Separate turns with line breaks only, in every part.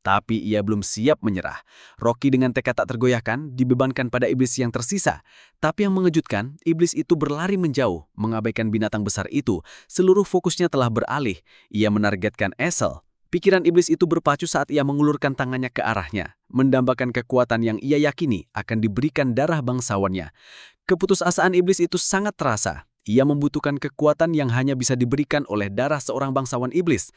Tapi ia belum siap menyerah. Rocky dengan tekad tak tergoyahkan dibebankan pada iblis yang tersisa. Tapi yang mengejutkan, iblis itu berlari menjauh, mengabaikan binatang besar itu. Seluruh fokusnya telah beralih. Ia menargetkan Esel. Pikiran iblis itu berpacu saat ia mengulurkan tangannya ke arahnya, mendambakan kekuatan yang ia yakini akan diberikan darah bangsawannya. Keputusasaan iblis itu sangat terasa. Ia membutuhkan kekuatan yang hanya bisa diberikan oleh darah seorang bangsawan iblis.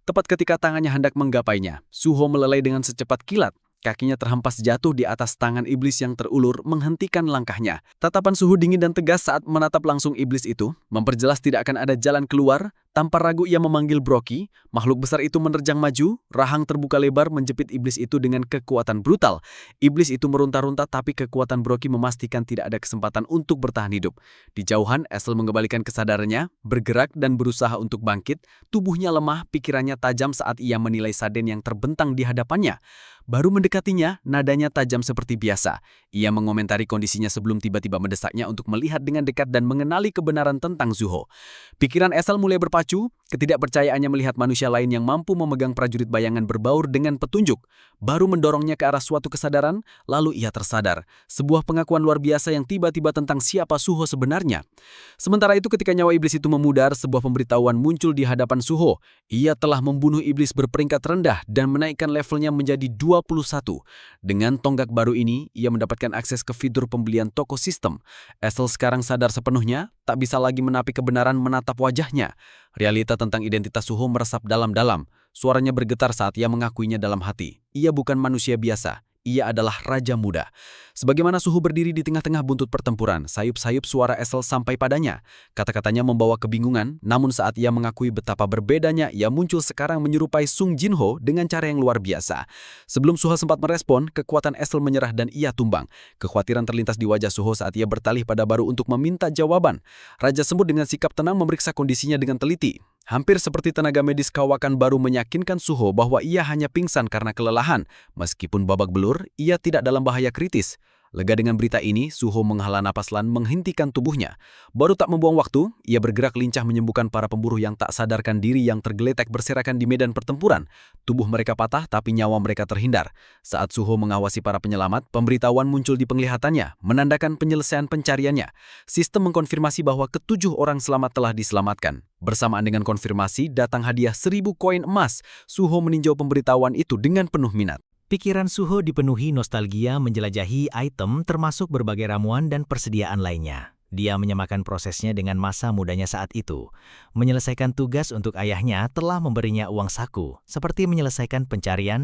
Tepat ketika tangannya hendak menggapainya, Suho meleleh dengan secepat kilat. Kakinya terhempas jatuh di atas tangan iblis yang terulur, menghentikan langkahnya. Tatapan Suho dingin dan tegas saat menatap langsung iblis itu, memperjelas tidak akan ada jalan keluar. Tanpa ragu ia memanggil Brocky. Makhluk besar itu menerjang maju, rahang terbuka lebar menjepit iblis itu dengan kekuatan brutal. Iblis itu meronta-ronta tapi kekuatan Brocky memastikan tidak ada kesempatan untuk bertahan hidup. Di jauhan, Esel mengembalikan kesadarannya, bergerak dan berusaha untuk bangkit. Tubuhnya lemah, pikirannya tajam saat ia menilai Saden yang terbentang di hadapannya. Baru mendekatinya, nadanya tajam seperti biasa. Ia mengomentari kondisinya sebelum tiba-tiba mendesaknya untuk melihat dengan dekat dan mengenali kebenaran tentang Suho. Pikiran Esel mulai berpacu, ketidakpercayaannya melihat manusia lain yang mampu memegang prajurit bayangan berbaur dengan petunjuk. Baru mendorongnya ke arah suatu kesadaran, lalu ia tersadar. Sebuah pengakuan luar biasa yang tiba-tiba tentang siapa Suho sebenarnya. Sementara itu ketika nyawa iblis itu memudar, sebuah pemberitahuan muncul di hadapan Suho. Ia telah membunuh iblis berperingkat rendah dan menaikkan levelnya menjadi 21. Dengan tonggak baru ini, ia mendapatkan akses ke fitur pembelian toko sistem. Esel sekarang sadar sepenuhnya, tak bisa lagi menapi kebenaran menatap wajahnya. Realita tentang identitas Suho meresap dalam-dalam. Suaranya bergetar saat ia mengakuinya dalam hati. Ia bukan manusia biasa. Ia adalah Raja Muda. Sebagaimana Suho berdiri di tengah-tengah buntut pertempuran, sayup-sayup suara Esel sampai padanya. Kata-katanya membawa kebingungan, namun saat ia mengakui betapa berbedanya, ia muncul sekarang menyerupai Sung Jinho dengan cara yang luar biasa. Sebelum Suho sempat merespon, kekuatan Esel menyerah dan ia tumbang. Kekhawatiran terlintas di wajah Suho saat ia bertalih pada Baru untuk meminta jawaban. Raja Semut dengan sikap tenang memeriksa kondisinya dengan teliti. Hampir seperti tenaga medis kawakan Baru meyakinkan Suho bahwa ia hanya pingsan karena kelelahan. Meskipun babak belur, ia tidak dalam bahaya kritis. Lega dengan berita ini, Suho menghela napas lan menghentikan tubuhnya. Baru tak membuang waktu, ia bergerak lincah menyembuhkan para pemburu yang tak sadarkan diri yang tergeletak berserakan di medan pertempuran. Tubuh mereka patah tapi nyawa mereka terhindar. Saat Suho mengawasi para penyelamat, pemberitahuan muncul di penglihatannya, menandakan penyelesaian pencariannya. Sistem mengkonfirmasi bahwa ke-7 orang selamat telah diselamatkan. Bersamaan dengan konfirmasi, datang hadiah 1000 koin emas. Suho meninjau pemberitahuan itu dengan penuh minat.
Pikiran Suho dipenuhi nostalgia menjelajahi item termasuk berbagai ramuan dan persediaan lainnya. Dia menyamakan prosesnya dengan masa mudanya saat itu. Menyelesaikan tugas untuk ayahnya telah memberinya uang saku, seperti menyelesaikan pencarian